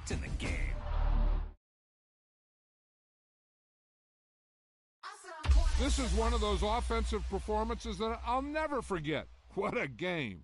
locked in the game. This is one of those offensive performances that I'll never forget. What a game.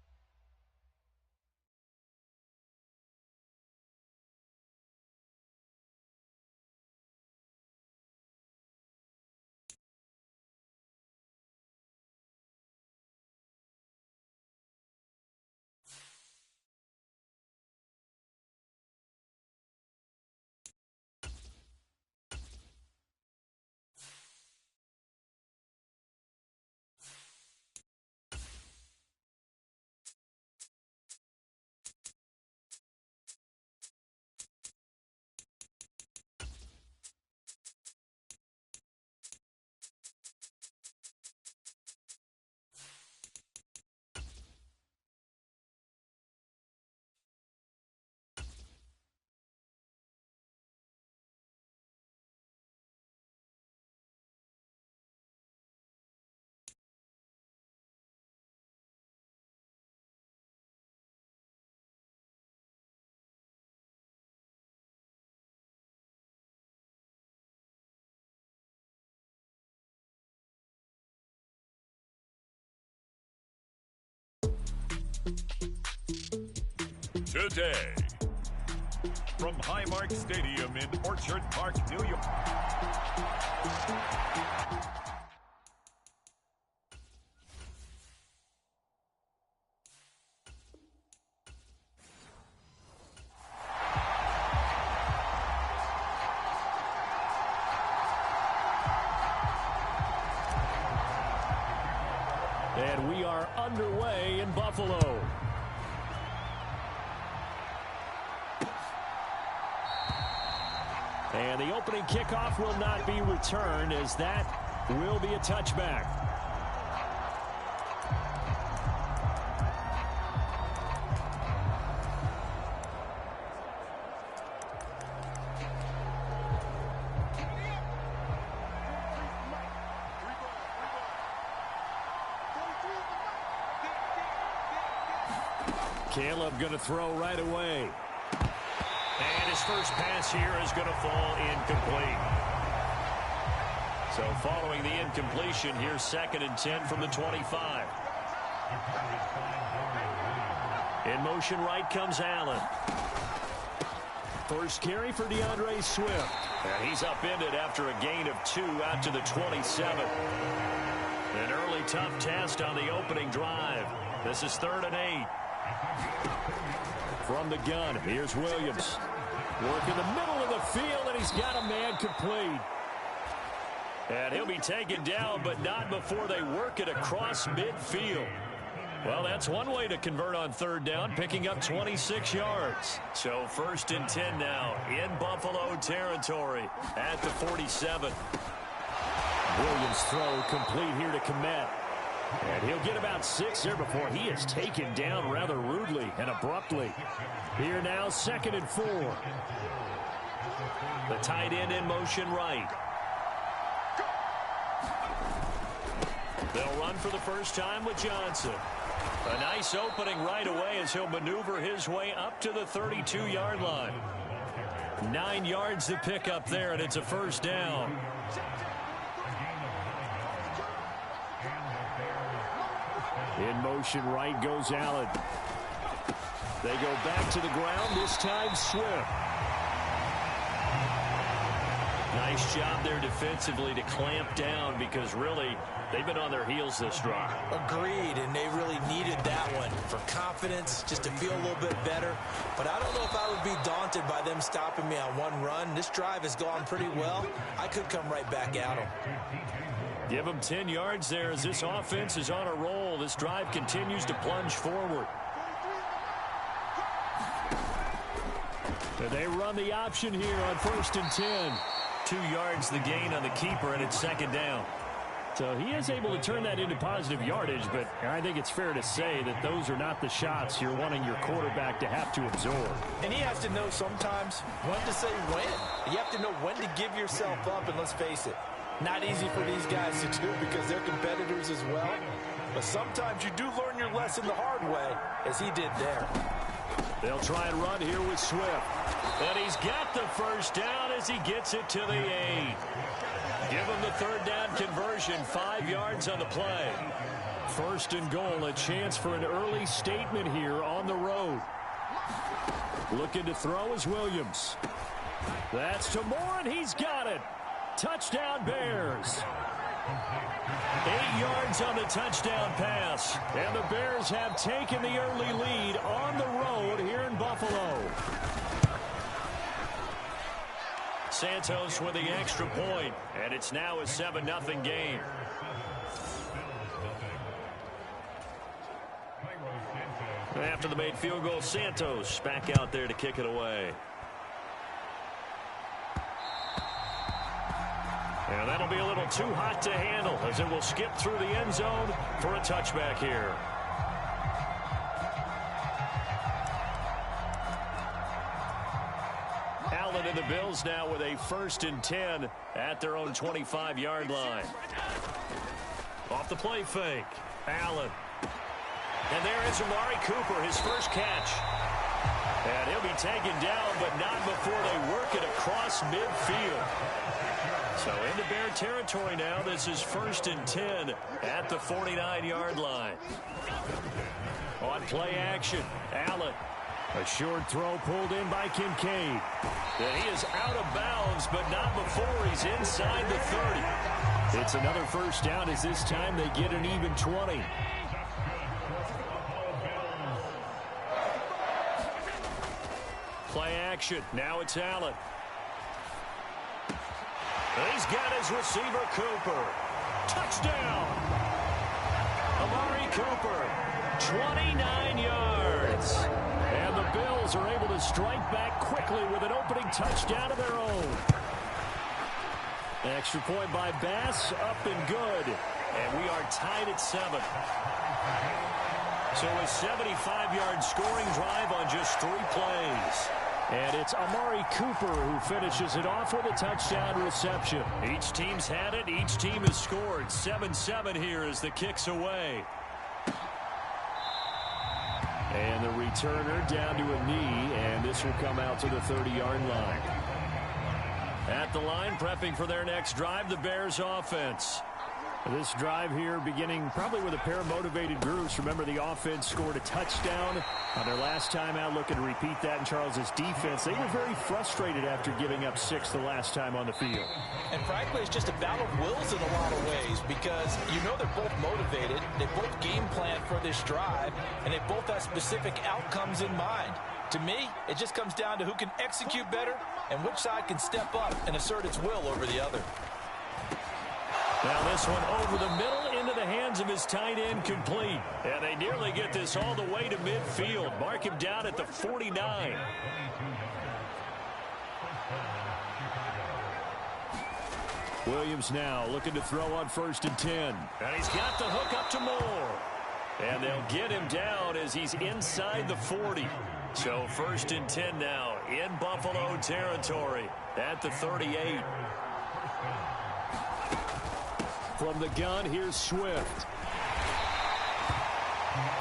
Today, from Highmark Stadium in Orchard Park, New York. And we are underway in Buffalo. And the opening kickoff will not be returned, as that will be a touchback. Caleb going to throw right away. And his first pass here is going to fall incomplete. So following the incompletion, here's 2nd and 10 from the 25. In motion right comes Allen. First carry for DeAndre Swift. And he's upended after a gain of 2 out to the 27. An early tough test on the opening drive. This is 3rd and 8. From the gun, here's Williams. Work in the middle of the field, and he's got a man complete. And he'll be taken down, but not before they work it across midfield. Well, that's one way to convert on 3rd down, picking up 26 yards. So 1st and 10 now in Buffalo territory at the 47. Williams' throw complete here to Kmet. And he'll get about 6 there before he is taken down rather rudely and abruptly. Here now, 2nd and 4. The tight end in motion right. They'll run for the first time with Johnson. A nice opening right away as he'll maneuver his way up to the 32-yard line. 9 yards to pick up there, and it's a 1st down. In motion right goes Allen. They go back to the ground, this time Swift. Nice job there defensively to clamp down, because really they've been on their heels this drive. Agreed, and they really needed that one for confidence, just to feel a little bit better. But I don't know if I would be daunted by them stopping me on one run. This drive has gone pretty well. I could come right back at them. Give them 10 yards there as this offense is on a roll. This drive continues to plunge forward. And they run the option here on 1st and 10. 2 yards the gain on the keeper, and it's 2nd down. So he is able to turn that into positive yardage, but I think it's fair to say that those are not the shots you're wanting your quarterback to have to absorb. And he has to know sometimes when to say when. You have to know when to give yourself up, and let's face it, not easy for these guys to do because they're competitors as well. But sometimes you do learn your lesson the hard way, as he did there. They'll try and run here with Swift. And he's got the first down as he gets it to the 8. Give him the third down conversion, 5 yards on the play. First and goal, a chance for an early statement here on the road. Looking to throw is Williams. That's to Moore, and he's got it. Touchdown Bears. 8 yards on the touchdown pass. And the Bears have taken the early lead on the road here in Buffalo. Santos with the extra point, and it's now a 7-0 game. After the made field goal, Santos back out there to kick it away. And that'll be a little too hot to handle as it will skip through the end zone for a touchback here. Allen and the Bills now with a 1st and 10 at their own 25-yard line. Off the play fake. Allen. And there is Amari Cooper, his first catch. And he'll be taken down, but not before they work it across midfield. So into Bear territory now. This is 1st and 10 at the 49-yard line. On play action, Allen. A short throw pulled in by Kincaid. And he is out of bounds, but not before he's inside the 30. It's another first down as this time they get an even 20. Play action. Now it's Allen. He's got his receiver, Cooper. Touchdown! Amari Cooper, 29 yards. And the Bills are able to strike back quickly with an opening touchdown of their own. Extra point by Bass, up and good. And we are tied at 7. So a 75-yard scoring drive on just 3 plays. And it's Amari Cooper who finishes it off with a touchdown reception. Each team's had it. Each team has scored. 7-7 here as the kick's away. And the returner down to a knee, and this will come out to the 30-yard line. At the line, prepping for their next drive, the Bears offense. This drive here beginning probably with a pair of motivated groups. Remember, the offense scored a touchdown on their last time out. Looking to repeat that in Charles's defense. They were very frustrated after giving up 6 the last time on the field. And frankly, it's just a battle of wills in a lot of ways because you know they're both motivated. They both game plan for this drive, and they both have specific outcomes in mind. To me, it just comes down to who can execute better and which side can step up and assert its will over the other. Now this one over the middle into the hands of his tight end, complete. And they nearly get this all the way to midfield. Mark him down at the 49. Williams now looking to throw on 1st and 10. And he's got the hook up to Moore. And they'll get him down as he's inside the 40. So 1st and 10 now in Buffalo territory at the 38. From the gun, here's Swift.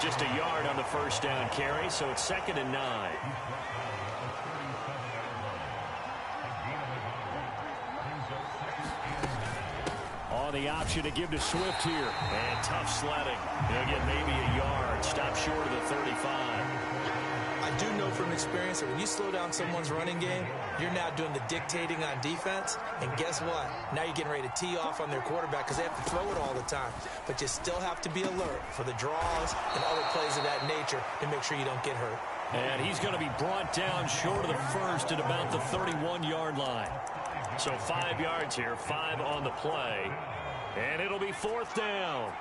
Just a yard on the first down carry, so it's 2nd and 9. On the option to give to Swift here. And tough sledding. He'll get maybe a yard. Stop short of the 35. I do know from experience that when you slow down someone's running game, you're now doing the dictating on defense. And guess what? Now you're getting ready to tee off on their quarterback because they have to throw it all the time. But you still have to be alert for the draws and other plays of that nature to make sure you don't get hurt. And he's going to be brought down short of the first at about the 31-yard line. So 5 yards here, 5 on the play. And it'll be 4th down.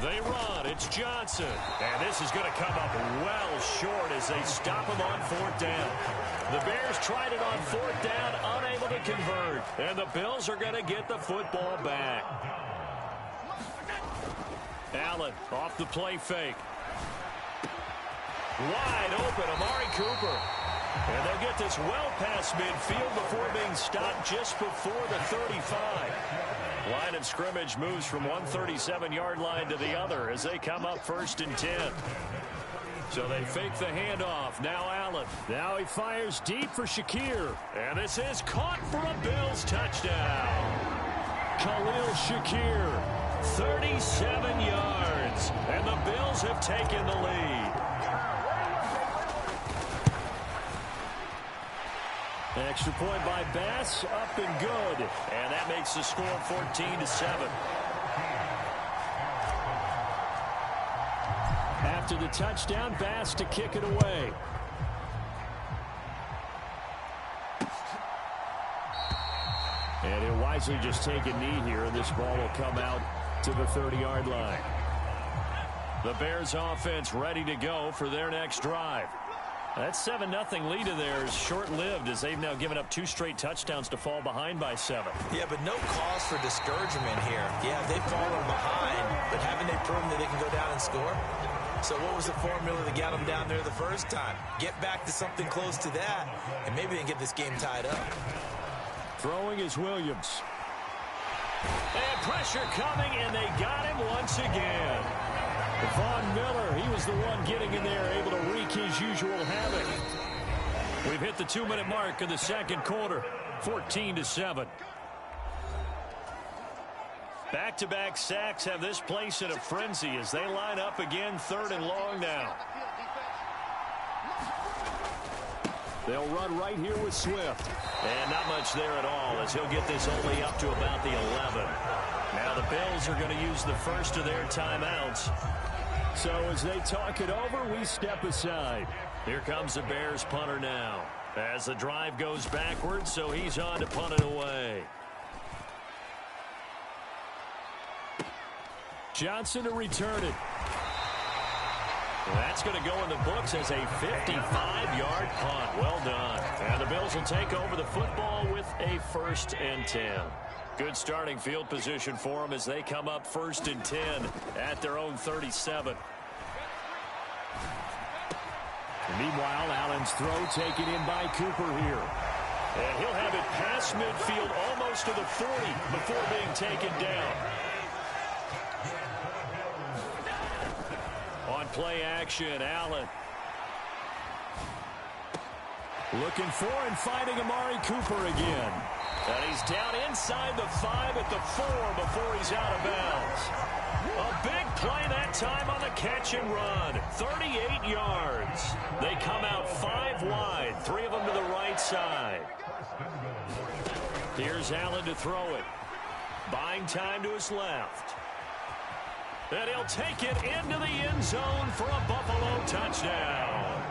They run. It's Johnson. And this is going to come up well short as they stop him on 4th down. The Bears tried it on 4th down, unable to convert. And the Bills are going to get the football back. Allen off the play fake. Wide open, Amari Cooper. And they'll get this well past midfield before being stopped just before the 35. Line of scrimmage moves from one 37-yard line to the other as they come up 1st and 10. So they fake the handoff. Now Allen. Now he fires deep for Shakir. And this is caught for a Bills touchdown. Khalil Shakir, 37 yards. And the Bills have taken the lead. Extra point by Bass, up and good. And that makes the score 14-7. After the touchdown, Bass to kick it away. And he'll wisely just take a knee here, and this ball will come out to the 30-yard line. The Bears offense ready to go for their next drive. That 7-0 lead of theirs short-lived as they've now given up 2 straight touchdowns to fall behind by 7. Yeah, but no cause for discouragement here. Yeah, they've fallen behind, but haven't they proven that they can go down and score? So what was the formula that got them down there the first time? Get back to something close to that, and maybe they can get this game tied up. Throwing is Williams. And pressure coming, and they got him once again. Von Miller, he was the one getting in there, able to wreak his usual havoc. We've hit the 2-minute mark of the second quarter, 14-7. Back-to-back sacks have this place in a frenzy as they line up again 3rd and long now. They'll run right here with Swift. And not much there at all as he'll get this only up to about the 11. Now the Bills are going to use the first of their timeouts. So as they talk it over, we step aside. Here comes the Bears punter now. As the drive goes backwards, so he's on to punt it away. Johnson to return it. That's going to go in the books as a 55-yard punt. Well done. And the Bills will take over the football with a 1st and 10. Good starting field position for them as they come up 1st and 10 at their own 37. Meanwhile, Allen's throw taken in by Cooper here. And he'll have it past midfield almost to the 40 before being taken down. On play action, Allen. Looking for and finding Amari Cooper again. And he's down inside the 5 at the 4 before he's out of bounds. A big play that time on the catch and run. 38 yards. They come out 5 wide. 3 of them to the right side. Here's Allen to throw it. Buying time to his left. And he'll take it into the end zone for a Buffalo touchdown.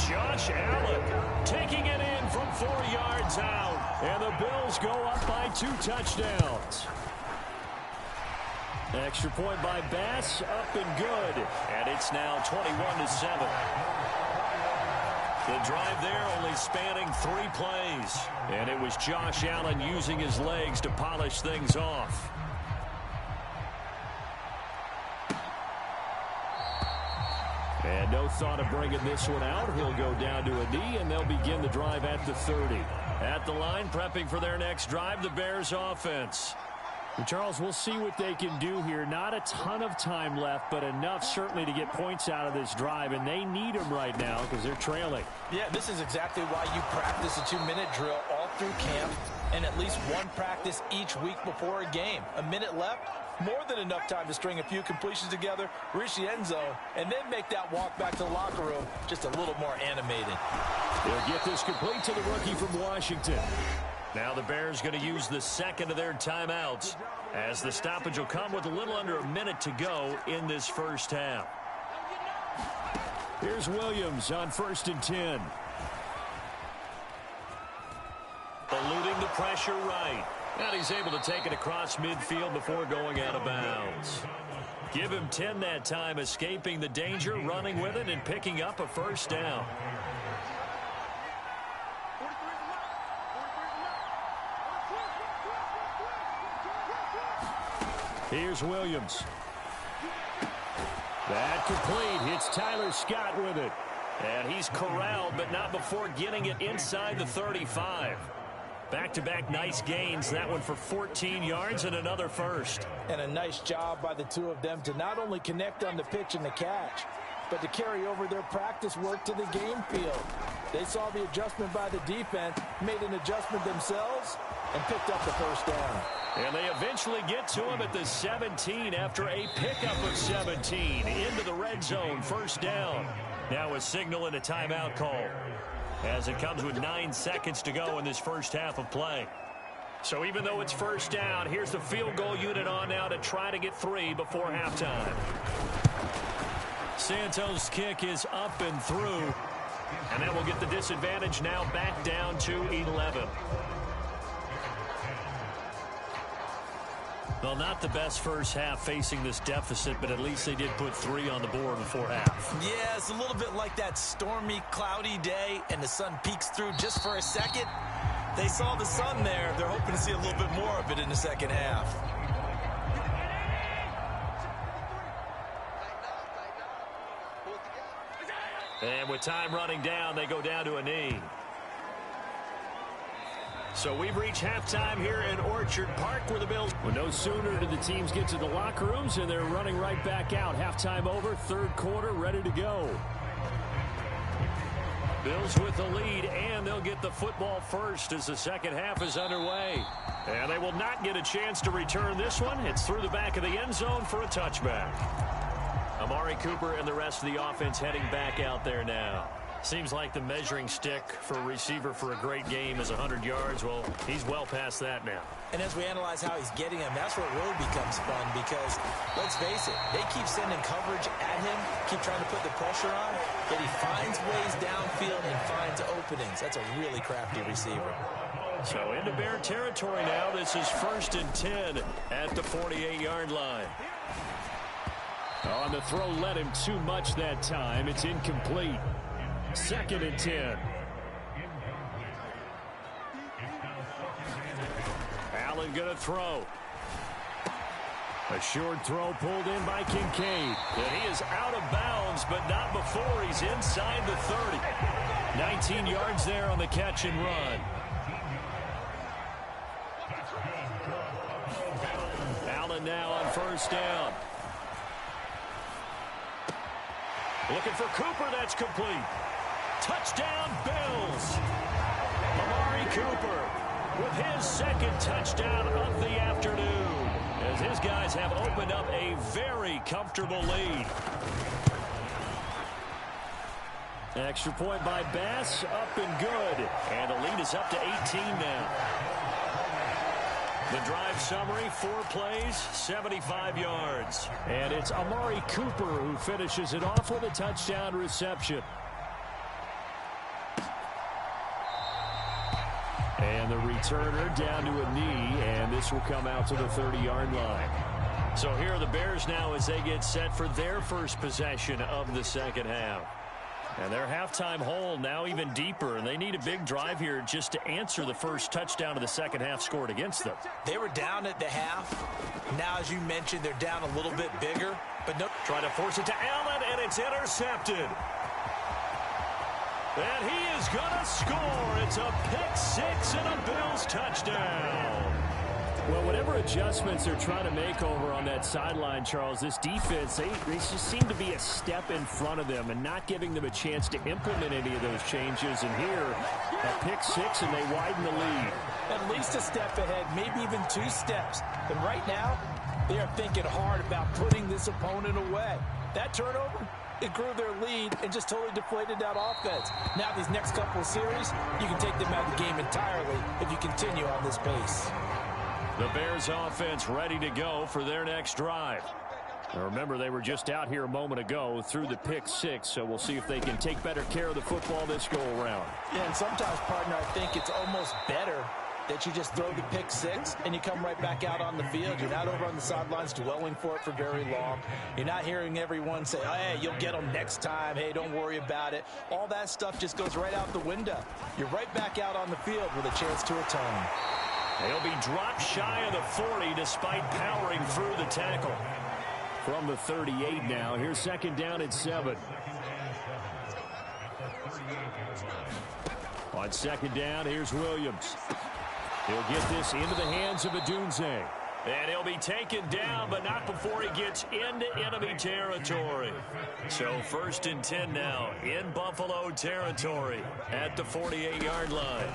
Josh Allen taking it in from 4 yards out. And the Bills go up by 2 touchdowns. Extra point by Bass, up and good. And it's now 21-7. The drive there only spanning 3 plays. And it was Josh Allen using his legs to polish things off. And no thought of bringing this one out. He'll go down to a knee, and they'll begin the drive at the 30. At the line, prepping for their next drive, the Bears offense. And Charles, we'll see what they can do here. Not a ton of time left, but enough certainly to get points out of this drive, and they need them right now because they're trailing. Yeah, this is exactly why you practice a 2-minute drill all through camp and at least one practice each week before a game. A minute left, more than enough time to string a few completions together, reach the end zone, and then make that walk back to the locker room just a little more animated. They'll get this complete to the rookie from Washington. Now the Bears going to use the second of their timeouts as the stoppage will come with a little under a minute to go in this first half. Here's Williams on 1st and 10. Eluding the pressure right. And he's able to take it across midfield before going out of bounds. Give him 10 that time, escaping the danger, running with it, and picking up a first down. Here's Williams. That complete. Hits Tyler Scott with it. And he's corralled, but not before getting it inside the 35. Back-to-back nice gains. That one for 14 yards and another first. And a nice job by the two of them to not only connect on the pitch and the catch, but to carry over their practice work to the game field. They saw the adjustment by the defense, made an adjustment themselves, and picked up the first down. And they eventually get to him at the 17 after a pickup of 17 into the red zone. First down. Now a signal and a timeout call, as it comes with 9 seconds to go in this first half of play. So even though it's first down, here's the field goal unit on now to try to get 3 before halftime. Santos' kick is up and through, and that will get the disadvantage now back down to 11. Well, not the best first half facing this deficit, but at least they did put 3 on the board before half. Yeah, it's a little bit like that stormy, cloudy day, and the sun peeks through just for a second. They saw the sun there. They're hoping to see a little bit more of it in the second half. And with time running down, they go down to a knee. So we've reached halftime here in Orchard Park where the Bills. Well, no sooner do the teams get to the locker rooms, and they're running right back out. Halftime over, third quarter, ready to go. Bills with the lead, and they'll get the football first as the second half is underway. And they will not get a chance to return this one. It's through the back of the end zone for a touchback. Amari Cooper and the rest of the offense heading back out there now. Seems like the measuring stick for a receiver for a great game is 100 yards. Well, he's well past that now. And as we analyze how he's getting them, that's where it really becomes fun because, let's face it, they keep sending coverage at him, keep trying to put the pressure on, but he finds ways downfield and finds openings. That's a really crafty receiver. So into Bear territory now. This is 1st and 10 at the 48-yard line. On the throw, led him too much that time. It's incomplete. 2nd and 10. Allen going to throw. A short throw pulled in by Kincaid. And he is out of bounds, but not before he's inside the 30. 19 yards there on the catch and run. Allen now on first down. Looking for Cooper. That's complete. Touchdown, Bills. Amari Cooper with his second touchdown of the afternoon, as his guys have opened up a very comfortable lead. Extra point by Bass, up and good. And the lead is up to 18 now. The drive summary, 4 plays, 75 yards. And it's Amari Cooper who finishes it off with a touchdown reception. And the returner down to a knee, and this will come out to the 30-yard line. So here are the Bears now as they get set for their first possession of the second half. And their halftime hole now even deeper, and they need a big drive here just to answer the first touchdown of the second half scored against them. They were down at the half. Now, as you mentioned, they're down a little bit bigger. But no, try to force it to Allen, and it's intercepted. And he is going to score. It's a pick-6 and a Bills touchdown. Well, whatever adjustments they're trying to make over on that sideline, Charles, this defense, they just seem to be a step in front of them and not giving them a chance to implement any of those changes. And here, a pick-6, and they widen the lead. At least a step ahead, maybe even 2 steps. And right now, they are thinking hard about putting this opponent away. That turnover, it grew their lead and just totally deflated that offense. Now these next couple of series, you can take them out of the game entirely if you continue on this pace. The Bears offense ready to go for their next drive. Now remember, they were just out here a moment ago through the pick-6, so we'll see if they can take better care of the football this go-around. Yeah, and sometimes, partner, I think it's almost better that you just throw the pick-6 and you come right back out on the field. You're not over on the sidelines dwelling for it for very long. You're not hearing everyone say, oh, hey, you'll get them next time. Hey, don't worry about it. All that stuff just goes right out the window. You're right back out on the field with a chance to atone. He'll be dropped shy of the 40 despite powering through the tackle. From the 38 now, here's 2nd down at 7. On 2nd down, here's Williams. He'll get this into the hands of Adunze. And he'll be taken down, but not before he gets into enemy territory. So 1st and 10 now in Buffalo territory at the 48-yard line.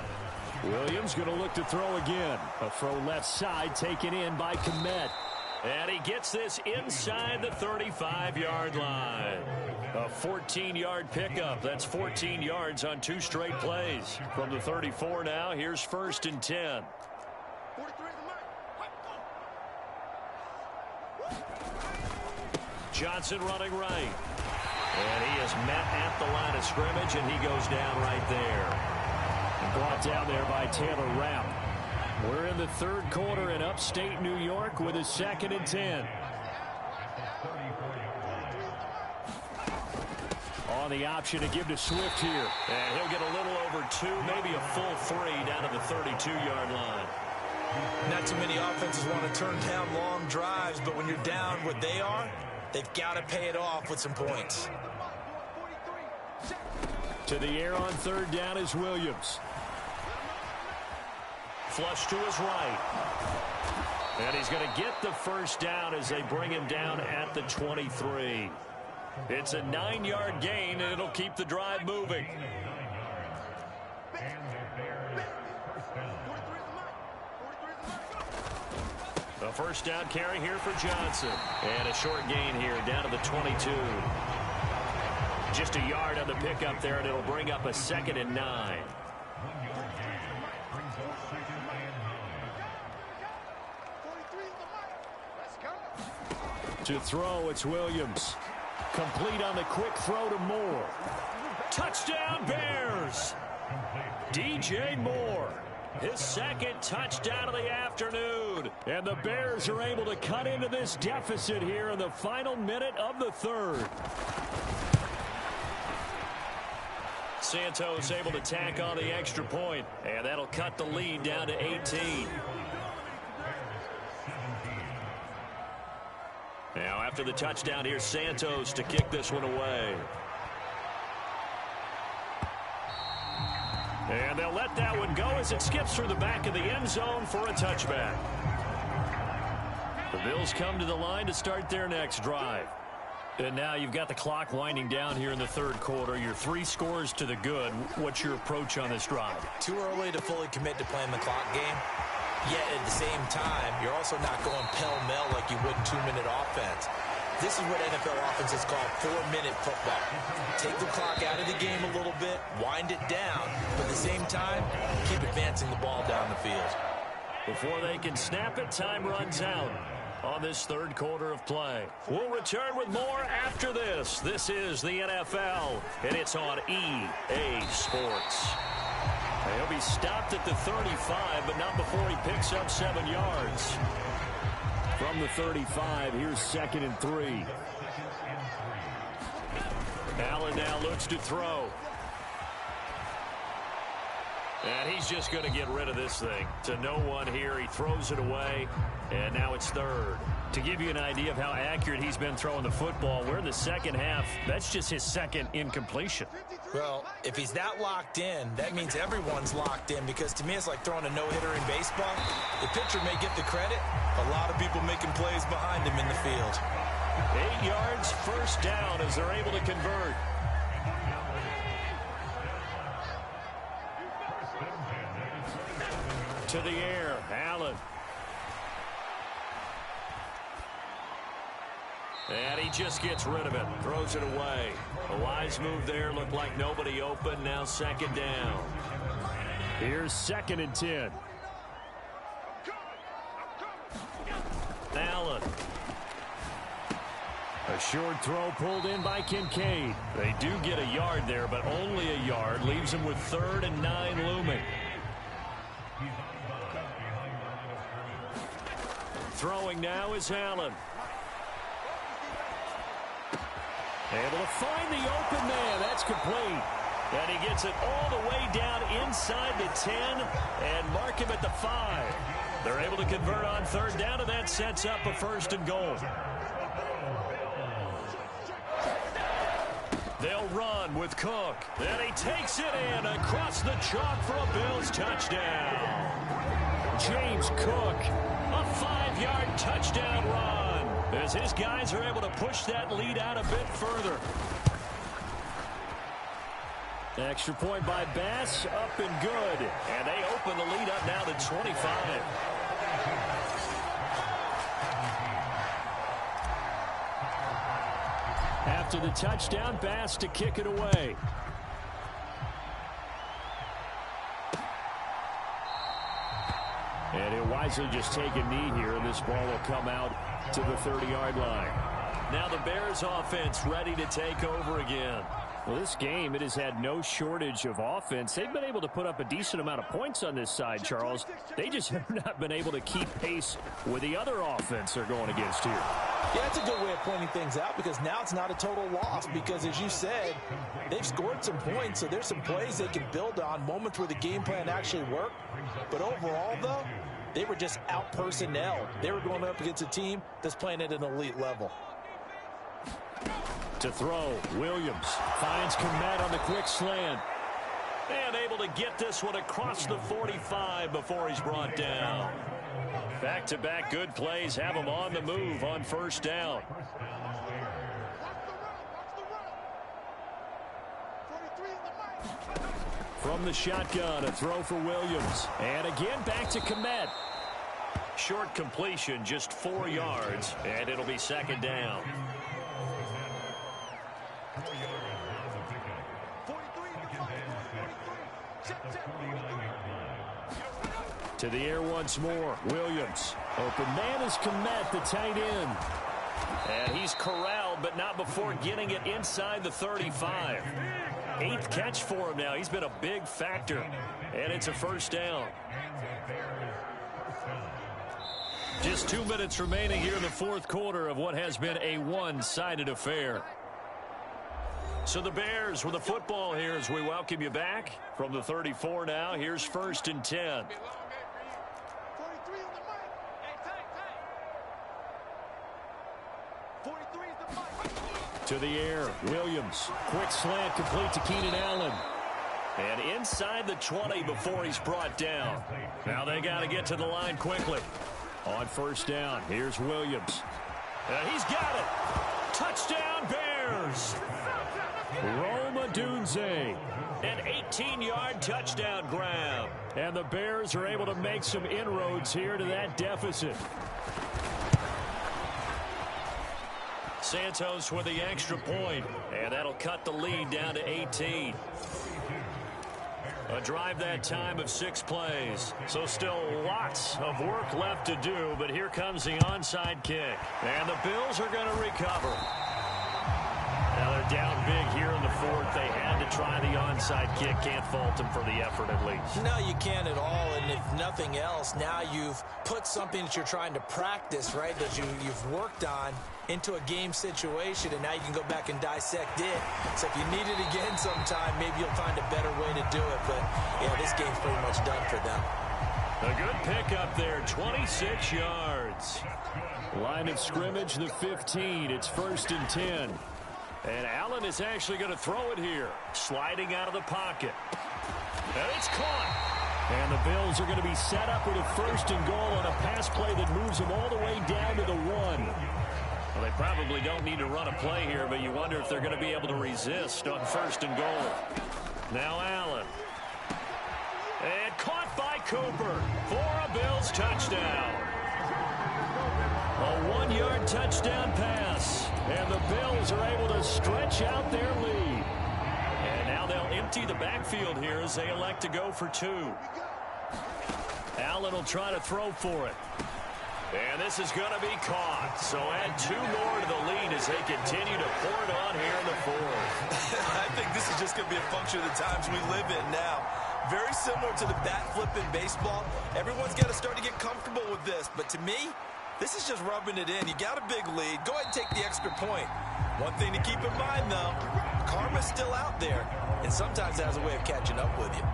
Williams going to look to throw again. A throw left side taken in by Kmet. And he gets this inside the 35-yard line. A 14-yard pickup. That's 14 yards on 2 straight plays. From the 34 now, here's 1st and 10. Johnson running right. And he is met at the line of scrimmage, and he goes down right there. And brought down there by Taylor Rapp. We're in the 3rd quarter in upstate New York with a 2nd and 10. On the option to give to Swift here. And he'll get a little over 2, maybe a full 3 down to the 32-yard line. Not too many offenses want to turn down long drives, but when you're down what they are, they've got to pay it off with some points. To the air on 3rd down is Williams. Flush to his right. And he's going to get the 1st down as they bring him down at the 23. It's a 9-yard gain, and it'll keep the drive moving. A 1st down carry here for Johnson. And a short gain here down to the 22. Just a yard on the pickup there, and it'll bring up a 2nd and 9. To throw, it's Williams. Complete on the quick throw to Moore. Touchdown, Bears! DJ Moore. His 2nd touchdown of the afternoon. And the Bears are able to cut into this deficit here in the final minute of the 3rd. Santos able to tack on the extra point. And that'll cut the lead down to 18. Now after the touchdown, here's Santos to kick this one away. And they'll let that one go as it skips through the back of the end zone for a touchback. The Bills come to the line to start their next drive. And now you've got the clock winding down here in the 3rd quarter. You're 3 scores to the good. What's your approach on this drive? Too early to fully commit to playing the clock game. Yet at the same time, you're also not going pell-mell like you would in 2-minute offense. This is what NFL offenses call 4-minute football. Take the clock out of the game a little bit, wind it down, but at the same time, keep advancing the ball down the field. Before they can snap it, time runs out on this 3rd quarter of play. We'll return with more after this. This is the NFL, and it's on EA Sports. He'll be stopped at the 35, but not before he picks up 7 yards. From the 35, here's 2nd and 3. Allen now looks to throw. And he's just going to get rid of this thing. To no one here. He throws it away, and now it's 3rd. To give you an idea of how accurate he's been throwing the football, we're in the 2nd half. That's just his 2nd incompletion. Well, if he's that locked in, that means everyone's locked in, because to me it's like throwing a no-hitter in baseball. The pitcher may get the credit, a lot of people making plays behind him in the field. 8 yards, 1st down as they're able to convert. To the air, Allen. And he just gets rid of it, throws it away. A wise move there, looked like nobody open, now 2nd down. Here's 2nd and 10. Allen. A short throw pulled in by Kincaid. They do get a yard there, but only a yard. Leaves them with 3rd and 9 looming. Throwing now is Allen. Able to find the open man. That's complete. And he gets it all the way down inside the 10 and mark him at the 5. They're able to convert on 3rd down, and that sets up a 1st and goal. They'll run with Cook. And he takes it in across the chalk for a Bills touchdown. James Cook, a 5-yard touchdown run, as his guys are able to push that lead out a bit further. Extra point by Bass, up and good. And they open the lead up now to 25. After the touchdown, Bass to kick it away. And he'll wisely just take a knee here, and this ball will come out to the 30-yard line. Now the Bears offense ready to take over again. Well, this game, it has had no shortage of offense. They've been able to put up a decent amount of points on this side, Charles. They just have not been able to keep pace with the other offense they're going against here. Yeah, that's a good way of pointing things out, because now it's not a total loss, because as you said, they've scored some points, so there's some plays they can build on, moments where the game plan actually worked. But overall, though, they were just out-personnel. They were going up against a team that's playing at an elite level. To throw, Williams finds Komet on the quick slant. And able to get this one across the 45 before he's brought down. Back-to-back good plays have him on the move on first down. From the shotgun, a throw for Williams. And again, back to Komet. Short completion, just 4 yards, and it'll be second down. To the air once more. Williams. Open man is Komet, the tight end. And he's corralled, but not before getting it inside the 35. 8th catch for him now. He's been a big factor. And it's a first down. Just 2 minutes remaining here in the fourth quarter of what has been a one-sided affair. So the Bears with the football here as we welcome you back from the 34 now. Here's 1st and 10. To the air, Williams. Quick slant complete to Keenan Allen. And inside the 20 before he's brought down. Now they got to get to the line quickly. On first down, here's Williams. And he's got it. Touchdown, Bears. Roma Dunze. An 18-yard touchdown grab. And the Bears are able to make some inroads here to that deficit. Santos with the extra point, and that'll cut the lead down to 18. A drive that time of 6 plays. So still lots of work left to do, but here comes the onside kick. And the Bills are going to recover. Now they're down big here in the fourth. They had to try the onside kick. Can't fault them for the effort at least. No, you can't at all. And if nothing else, now you've put something that you're trying to practice, right, that you've worked on into a game situation, and now you can go back and dissect it. So if you need it again sometime, maybe you'll find a better way to do it. But, yeah, this game's pretty much done for them. A good pickup there, 26 yards. Line of scrimmage, the 15. It's 1st and 10. And Allen is actually going to throw it here. Sliding out of the pocket. And it's caught. And the Bills are going to be set up with a 1st and goal on a pass play that moves them all the way down to the 1. Well, they probably don't need to run a play here, but you wonder if they're going to be able to resist on 1st and goal. Now Allen. And caught by Cooper for a Bills touchdown. A 1-yard touchdown pass. And the Bills are able to stretch out their lead. And now they'll empty the backfield here as they elect to go for 2. Allen will try to throw for it. And this is going to be caught. So add 2 more to the lead as they continue to pour it on here in the fourth. I think this is just going to be a function of the times we live in now. Very similar to the bat flip in baseball. Everyone's got to start to get comfortable with this. But to me, this is just rubbing it in. You got a big lead. Go ahead and take the extra point. One thing to keep in mind, though, karma's still out there. And sometimes it has a way of catching up with you.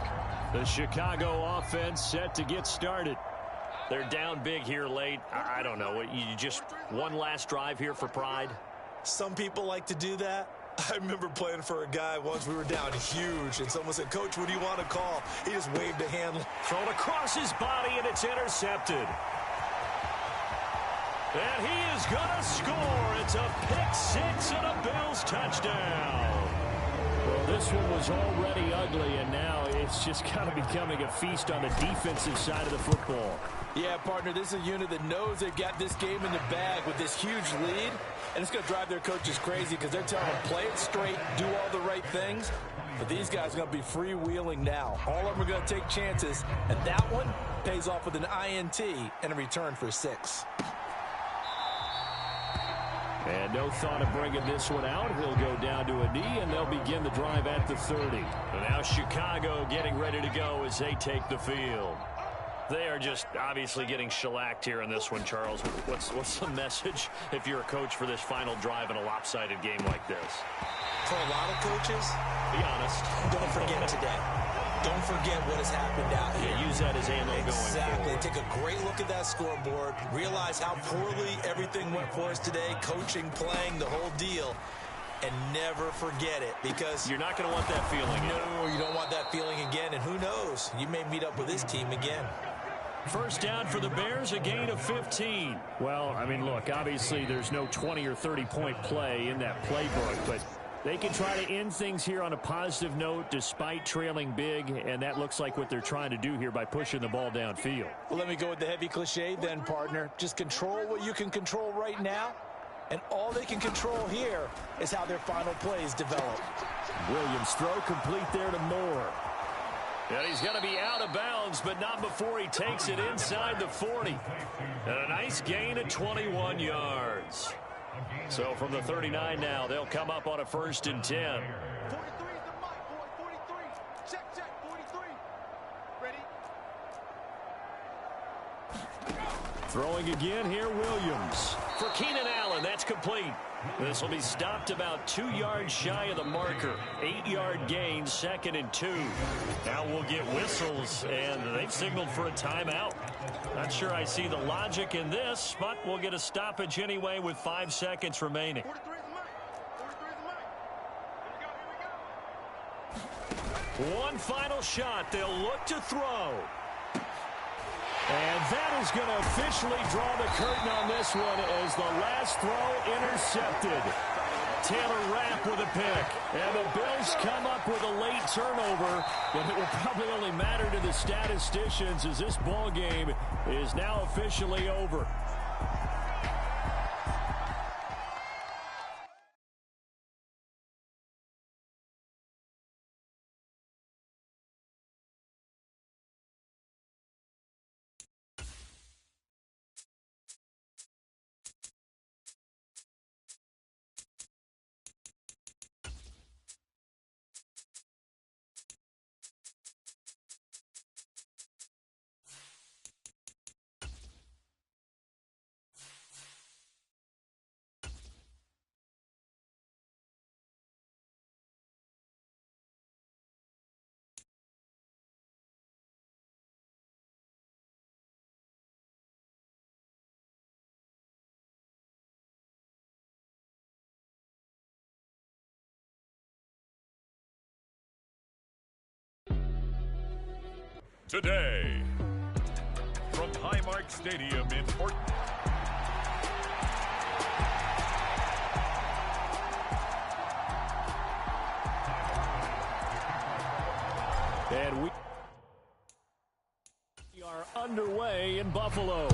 The Chicago offense set to get started. They're down big here late. I don't know. You just one last drive here for pride? Some people like to do that. I remember playing for a guy once. We were down huge, and someone said, "Coach, what do you want to call?" He just waved a hand. Thrown across his body, and it's intercepted. And he is going to score. It's a pick-6 and a Bills touchdown. Well, this one was already ugly, and now it's just kind of becoming a feast on the defensive side of the football. Yeah, partner, this is a unit that knows they've got this game in the bag with this huge lead, and it's going to drive their coaches crazy because they're telling them, play it straight, do all the right things. But these guys are going to be freewheeling now. All of them are going to take chances, and that one pays off with an INT and a return for 6. And no thought of bringing this one out. He'll go down to a knee, and they'll begin the drive at the 30. And now Chicago getting ready to go as they take the field. They are just obviously getting shellacked here in this one, Charles. What's the message if you're a coach for this final drive in a lopsided game like this? For a lot of coaches, be honest, don't forget today. Don't forget what has happened out here. Yeah, use that as ammo going forward. Exactly. Take a great look at that scoreboard. Realize how poorly everything went for us today. Coaching, playing, the whole deal. And never forget it, because you're not going to want that feeling. No, you don't want that feeling again. And who knows? You may meet up with this team again. First down for the Bears, a gain of 15. Well, I mean, look, obviously there's no 20 or 30-point play in that playbook, but they can try to end things here on a positive note despite trailing big, and that looks like what they're trying to do here by pushing the ball downfield. Well, let me go with the heavy cliche then, partner. Just control what you can control right now, and all they can control here is how their final plays develop. Williams' throw complete there to Moore. And he's going to be out of bounds, but not before he takes it inside the 40. And a nice gain of 21 yards. So from the 39 now, they'll come up on a 1st and 10. 43 is the mic, boy. 43. Check, 43. Ready? Throwing again here, Williams. For Keenan Allen, that's complete. This will be stopped about 2 yards shy of the marker. 8-yard gain, 2nd and 2. Now we'll get whistles, and they've signaled for a timeout. Not sure I see the logic in this, but we'll get a stoppage anyway with 5 seconds remaining. 43 is the mic. 43 is the mic. One final shot. They'll look to throw. And that is going to officially draw the curtain on this one as the last throw intercepted. Taylor Rapp with a pick. And the Bills come up with a late turnover, but it will probably only matter to the statisticians as this ball game is now officially over. Today, from Highmark Stadium in Orchard. And we are underway in Buffalo.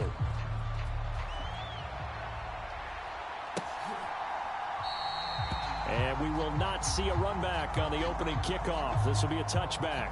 And we will not see a run back on the opening kickoff. This will be a touchback.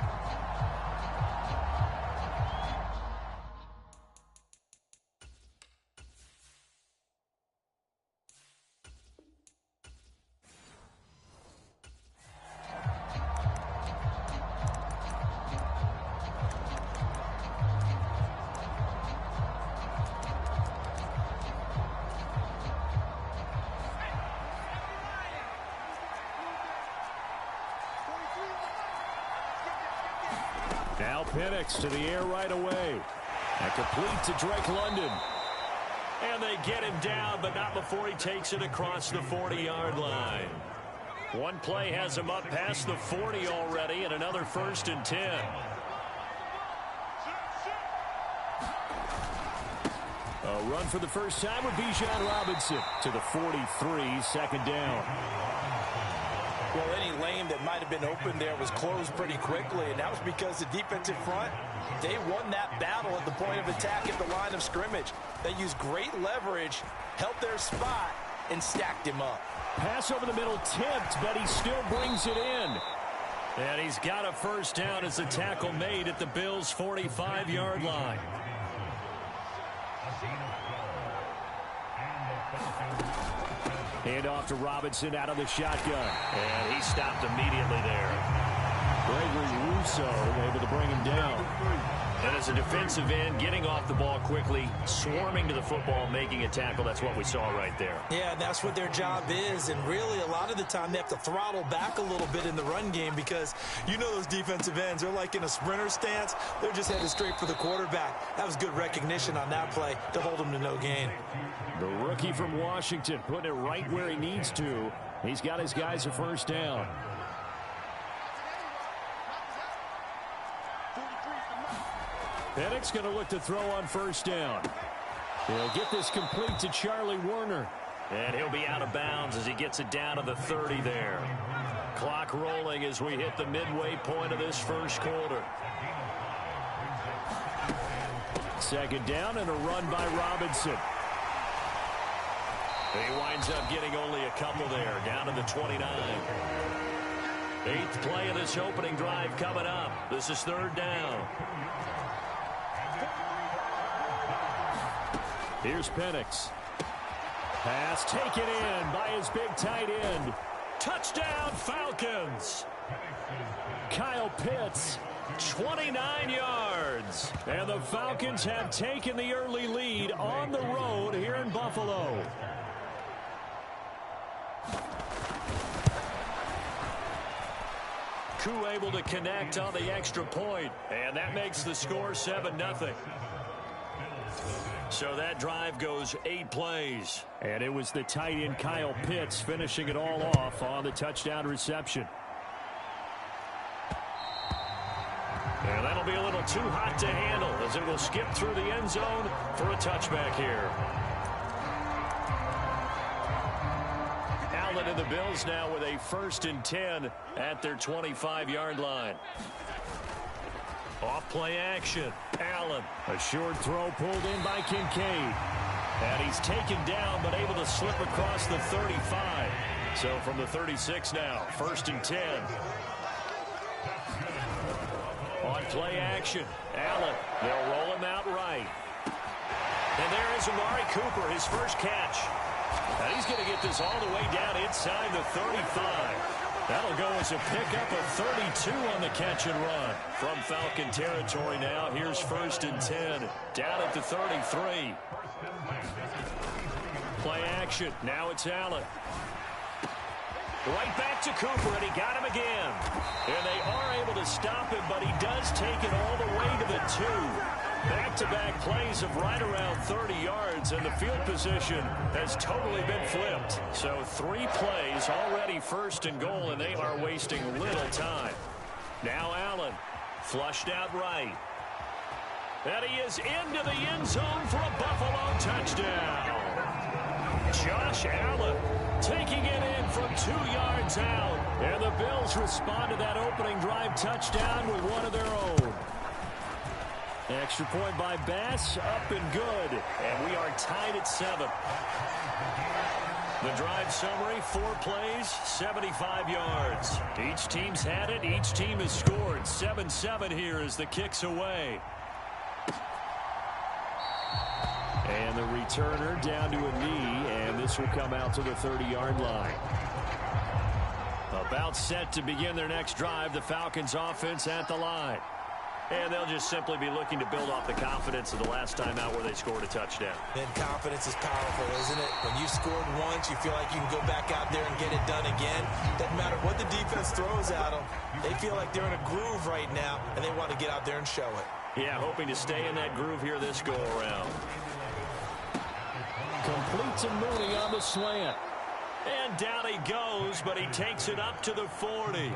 Now Penix to the air right away. And complete to Drake London. And they get him down, but not before he takes it across the 40-yard line. One play has him up past the 40 already, and another 1st and 10. A run for the first time with Bijan Robinson to the 43, second down. Well, any lane that might have been open there was closed pretty quickly, and that was because the defensive front, they won that battle at the point of attack at the line of scrimmage. They used great leverage, held their spot, and stacked him up. Pass over the middle tipped, but he still brings it in. And he's got a first down as the tackle made at the Bills' 45-yard line. Hand off to Robinson out of the shotgun. And he stopped immediately there. Gregory Rousseau able to bring him down. And as a defensive end, getting off the ball quickly, swarming to the football, making a tackle, that's what we saw right there. Yeah, that's what their job is, and really a lot of the time they have to throttle back a little bit in the run game because you know those defensive ends, they're like in a sprinter stance. They're just headed straight for the quarterback. That was good recognition on that play to hold him to no gain. The rookie from Washington putting it right where he needs to. He's got his guys a first down. Penix going to look to throw on first down. He'll get this complete to Charlie Werner. And he'll be out of bounds as he gets it down to the 30 there. Clock rolling as we hit the midway point of this first quarter. Second down and a run by Robinson. He winds up getting only a couple there, down to the 29. 8th play of this opening drive coming up. This is 3rd down. Here's Penix. Pass taken in by his big tight end. Touchdown Falcons. Kyle Pitts, 29 yards. And the Falcons have taken the early lead on the road here in Buffalo. Koo able to connect on the extra point, and that makes the score 7-0. So that drive goes 8 plays. And it was the tight end Kyle Pitts finishing it all off on the touchdown reception. And that'll be a little too hot to handle as it will skip through the end zone for a touchback here. Allen and the Bills now with a 1st and 10 at their 25-yard line. Off play action. Allen. A short throw pulled in by Kincaid. And he's taken down but able to slip across the 35. So from the 36 now, 1st and 10. On play action. Allen. They'll roll him out right. And there is Amari Cooper, his first catch. And he's going to get this all the way down inside the 35. That'll go as a pickup of 32 on the catch and run. From Falcon territory now, here's 1st and 10. Down at the 33. Play action. Now it's Allen. Right back to Cooper, and he got him again. And they are able to stop him, but he does take it all the way to the 2. Back-to-back plays of right around 30 yards, and the field position has totally been flipped. So 3 plays, already 1st and goal, and they are wasting little time. Now Allen, flushed out right. And he is into the end zone for a Buffalo touchdown. Josh Allen taking it in from 2 yards out. And the Bills respond to that opening drive touchdown with one of their own. Extra point by Bass, up and good. And we are tied at 7. The drive summary, 4 plays, 75 yards. Each team's had it. Each team has scored. 7-7 here as the kick's away. And the returner down to a knee, and this will come out to the 30-yard line. About set to begin their next drive, the Falcons offense at the line. And they'll just simply be looking to build off the confidence of the last time out where they scored a touchdown. And confidence is powerful, isn't it? When you've scored once, you feel like you can go back out there and get it done again. Doesn't matter what the defense throws at them. They feel like they're in a groove right now, and they want to get out there and show it. Yeah, hoping to stay in that groove here this go-around. Complete to Mooney on the slant. And down he goes, but he takes it up to the 40.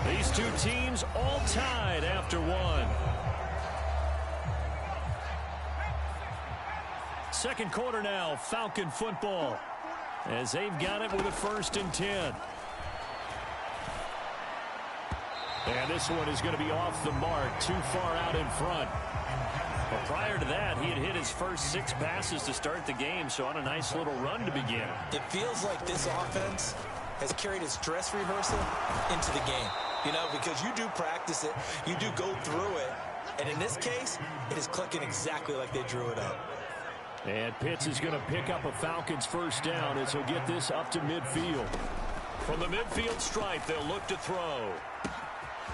These two teams all tied after one. Second quarter now, Falcon football, as they've got it with a 1st and 10. And this one is going to be off the mark, too far out in front. But prior to that, he had hit his first 6 passes to start the game, so on a nice little run to begin. It feels like this offense has carried its dress rehearsal into the game. You know, because you do practice it, you do go through it, and in this case, it is clicking exactly like they drew it up. And Pitts is going to pick up a Falcons 1st down as he'll get this up to midfield. From the midfield stripe, they'll look to throw.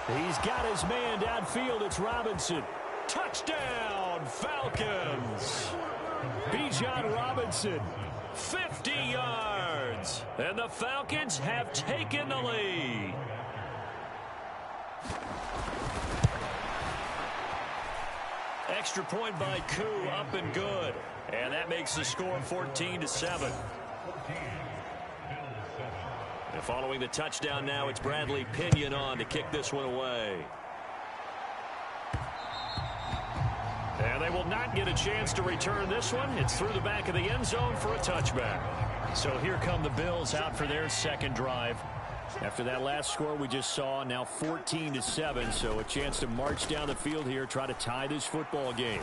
He's got his man downfield. It's Robinson. Touchdown, Falcons. Bijan Robinson, 50 yards. And the Falcons have taken the lead. Extra point by Koo, up and good. And that makes the score 14-7. And following the touchdown now, it's Bradley Pinion on to kick this one away. And they will not get a chance to return this one. It's through the back of the end zone for a touchback. So here come the Bills out for their second drive. After that last score we just saw, now 14-7, so a chance to march down the field here, try to tie this football game.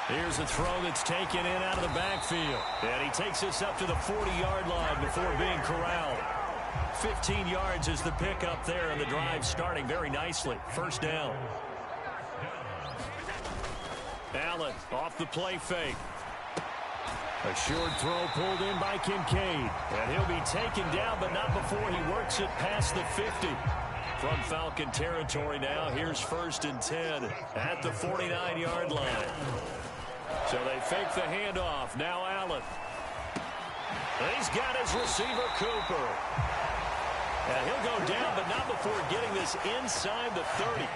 Here's a throw that's taken in out of the backfield. And he takes this up to the 40-yard line before being corralled. 15 yards is the pickup there, and the drive starting very nicely. 1st down. Allen off the play fake. A short throw pulled in by Kincaid. And he'll be taken down, but not before he works it past the 50. From Falcon territory now, here's 1st and 10 at the 49-yard line. So they fake the handoff. Now Allen. He's got his receiver, Cooper. And he'll go down, but not before getting this inside the 30.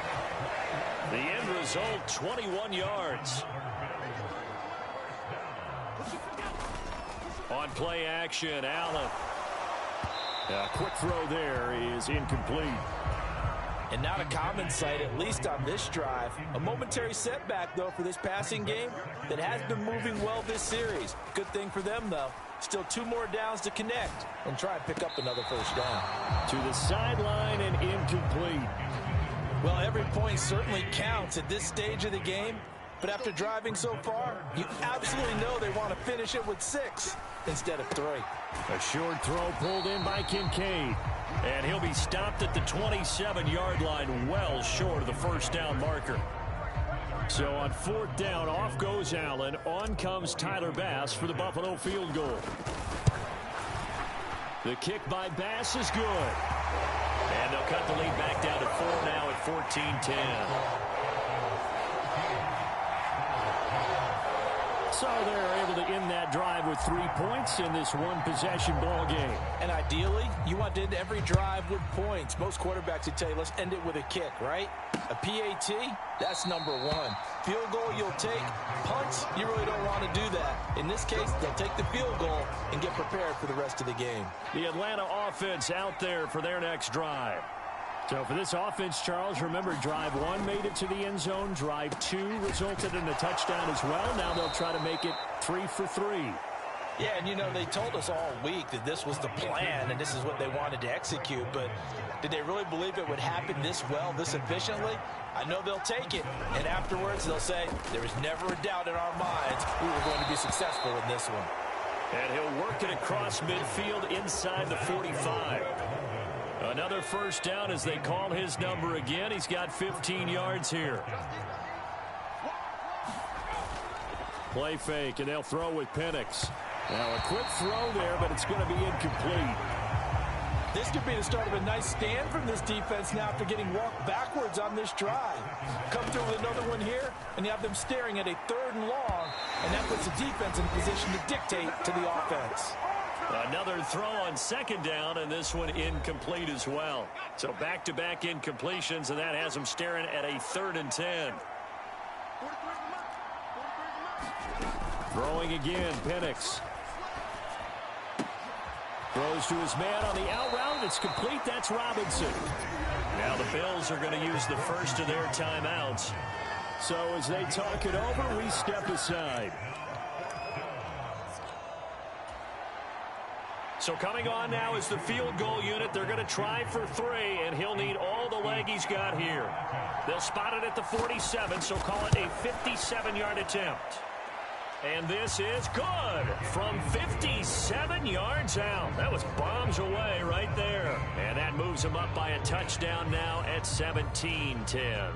The end result, 21 yards. On play action, Allen. A quick throw there is incomplete. And not a common sight, at least on this drive. A momentary setback, though, for this passing game that has been moving well this series. Good thing for them, though. Still 2 more downs to connect and try and pick up another 1st down. To the sideline and incomplete. Well, every point certainly counts at this stage of the game. But after driving so far, you absolutely know they want to finish it with 6 instead of 3. A short throw pulled in by Kincaid. And he'll be stopped at the 27-yard line, well short of the 1st down marker. So on 4th down, off goes Allen. On comes Tyler Bass for the Buffalo field goal. The kick by Bass is good. And they'll cut the lead back down to 4 now at 14-10. So they're able to end that drive with 3 points in this one-possession ball game. And ideally, you want to end every drive with points. Most quarterbacks would tell you, let's end it with a kick, right? A PAT, that's number 1. Field goal, you'll take. Punts, you really don't want to do that. In this case, they'll take the field goal and get prepared for the rest of the game. The Atlanta offense out there for their next drive. So for this offense, Charles, remember, drive 1 made it to the end zone. Drive 2 resulted in a touchdown as well. Now they'll try to make it 3 for 3. Yeah, and you know, they told us all week that this was the plan and this is what they wanted to execute. But did they really believe it would happen this well, this efficiently? I know they'll take it. And afterwards, they'll say, there was never a doubt in our minds we were going to be successful in this one. And he'll work it across midfield inside the 45. Another 1st down as they call his number again. He's got 15 yards here. Play fake, and they'll throw with Penix. Now a quick throw there, but it's going to be incomplete. This could be the start of a nice stand from this defense now after getting walked backwards on this drive. Come through with another one here, and you have them staring at a 3rd and long, and that puts the defense in a position to dictate to the offense. Another throw on 2nd down, and this one incomplete as well. So back-to-back incompletions, and that has them staring at a 3rd and 10. Throwing again, Penix. Throws to his man on the out route. It's complete. That's Robinson. Now the Bills are going to use the first of their timeouts. So as they talk it over, we step aside. So coming on now is the field goal unit. They're going to try for 3, and he'll need all the leg he's got here. They'll spot it at the 47, so call it a 57-yard attempt. And this is good from 57 yards out. That was bombs away right there. And that moves them up by a touchdown now at 17-10.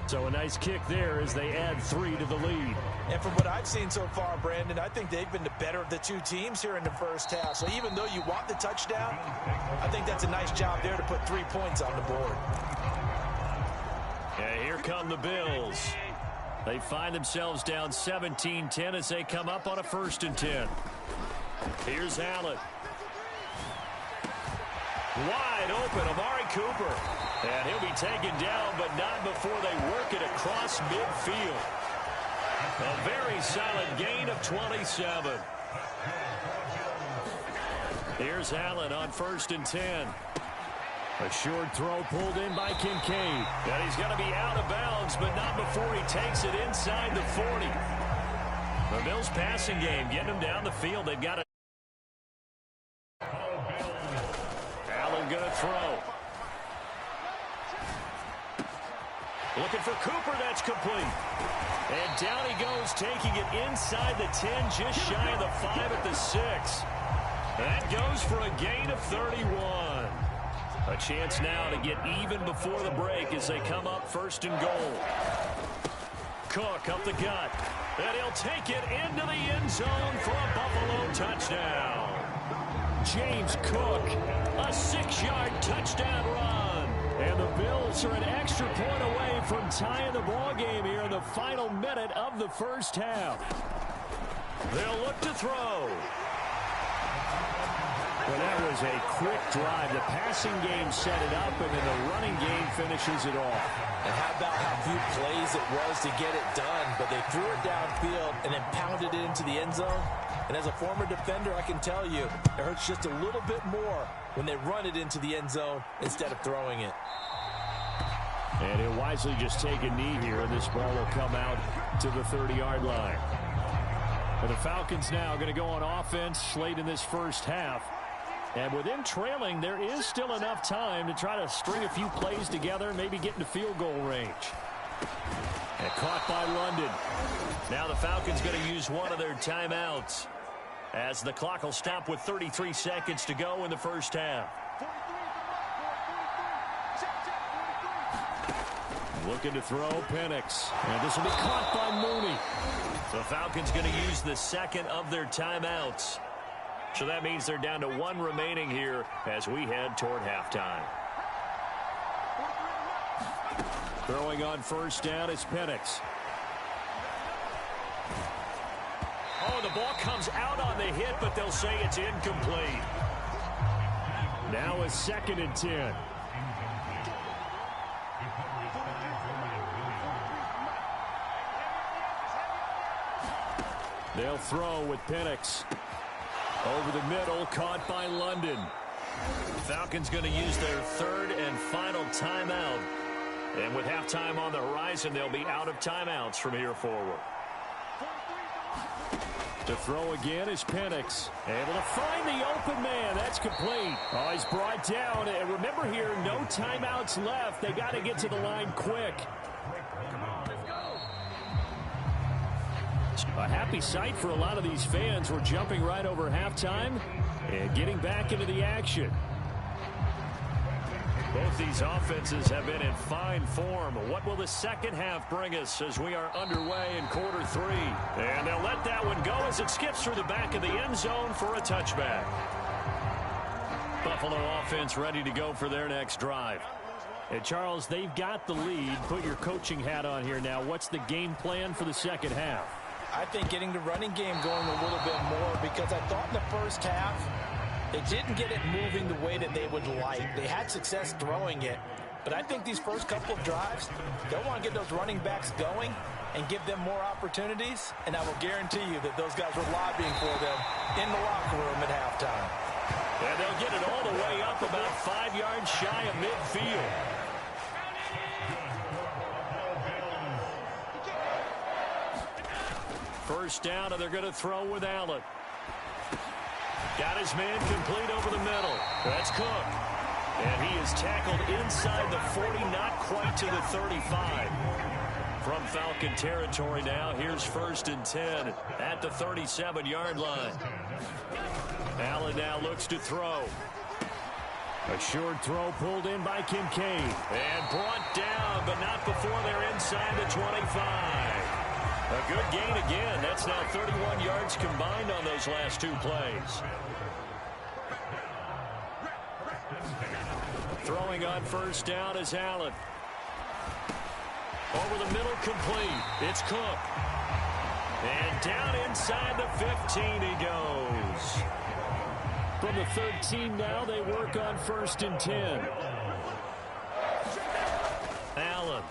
So a nice kick there as they add 3 to the lead. And from what I've seen so far, Brandon, I think they've been the better of the two teams here in the first half. So even though you want the touchdown, I think that's a nice job there to put 3 points on the board. And here come the Bills. They find themselves down 17-10 as they come up on a 1st and 10. Here's Allen. Wide open, Amari Cooper. And he'll be taken down, but not before they work it across midfield. A very solid gain of 27. Here's Allen on 1st and 10. A short throw pulled in by Kincaid. And he's going to be out of bounds, but not before he takes it inside the 40. The Bills passing game, getting them down the field. They've got it. Allen going to throw. Looking for Cooper, that's complete. And down he goes, taking it inside the 10, just shy of the 5 at the 6. That goes for a gain of 31. A chance now to get even before the break as they come up 1st and goal. Cook up the gut. And he'll take it into the end zone for a Buffalo touchdown. James Cook, a 6-yard touchdown run. And the Bills are an extra point away from tying the ball game here in the final minute of the first half. They'll look to throw. Well, that was a quick drive. The passing game set it up, and then the running game finishes it off. And how about how few plays it was to get it done, but they threw it downfield and then pounded it into the end zone. And as a former defender, I can tell you, it hurts just a little bit more when they run it into the end zone instead of throwing it. And he'll wisely just take a knee here, and this ball will come out to the 30-yard line. And the Falcons now going to go on offense late in this first half. And with them trailing, there is still enough time to try to string a few plays together, maybe get into field goal range. And caught by London. Now the Falcons going to use one of their timeouts as the clock will stop with 33 seconds to go in the first half. Looking to throw, Penix. And this will be caught by Mooney. The Falcons going to use the second of their timeouts. So that means they're down to 1 remaining here as we head toward halftime. Throwing on 1st down is Penix. Oh, the ball comes out on the hit, but they'll say it's incomplete. Now a 2nd and 10. They'll throw with Penix. Over the middle, caught by London. Falcons going to use their 3rd and final timeout. And with halftime on the horizon, they'll be out of timeouts from here forward. To throw again is Penix. Able to find the open man. That's complete. Oh, he's brought down. And remember here, no timeouts left. They got to get to the line quick. A happy sight for a lot of these fans. We're jumping right over halftime and getting back into the action. Both these offenses have been in fine form. What will the second half bring us as we are underway in quarter 3? And they'll let that one go as it skips through the back of the end zone for a touchback. Buffalo offense ready to go for their next drive. And Charles, they've got the lead. Put your coaching hat on here now. What's the game plan for the second half? I think getting the running game going a little bit more, because I thought in the first half they didn't get it moving the way that they would like. They had success throwing it, But I think these first couple of drives, they'll want to get those running backs going and give them more opportunities. And I will guarantee you that those guys were lobbying for them in the locker room at halftime. And they'll get it all the way up about 5 yards shy of midfield. First down, and they're going to throw with Allen. Got his man complete over the middle. That's Cook. And he is tackled inside the 40, not quite to the 35. From Falcon territory now, here's 1st and 10 at the 37-yard line. Allen now looks to throw. A short throw pulled in by Kincaid. And brought down, but not before they're inside the 25. A good gain again. That's now 31 yards combined on those last 2 plays. Throwing on first down is Allen. Over the middle, complete. It's Cook. And down inside the 15 he goes. From the 13 now, they work on 1st and 10. Allen.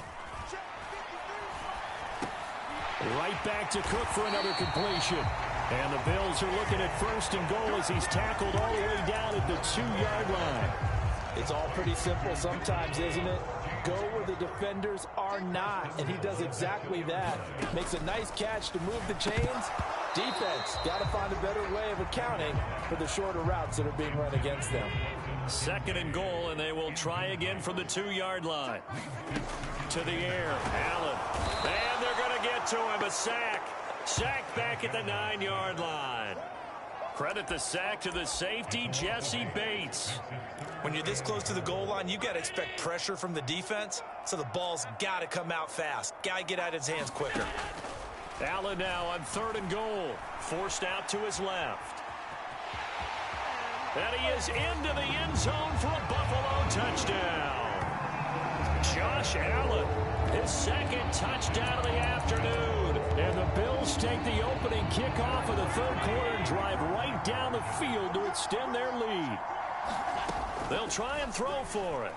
Right back to Cook for another completion. And the Bills are looking at 1st and goal as he's tackled all the way down at the 2-yard line. It's all pretty simple sometimes, isn't it? Go where the defenders are not, and he does exactly that. Makes a nice catch to move the chains. Defense got to find a better way of accounting for the shorter routes that are being run against them. 2nd and goal, and they will try again from the 2-yard line. To the air, Allen. And they're going to get to him, a sack. Sack back at the 9-yard line. Credit the sack to the safety, Jesse Bates. When you're this close to the goal line, you've got to expect pressure from the defense, so the ball's got to come out fast. Got to get out of his hands quicker. Allen now on 3rd and goal. Forced out to his left. And he is into the end zone for a Buffalo touchdown. Josh Allen, his 2nd touchdown of the afternoon. And the Bills take the opening kickoff of the 3rd quarter and drive right down the field to extend their lead. They'll try and throw for it.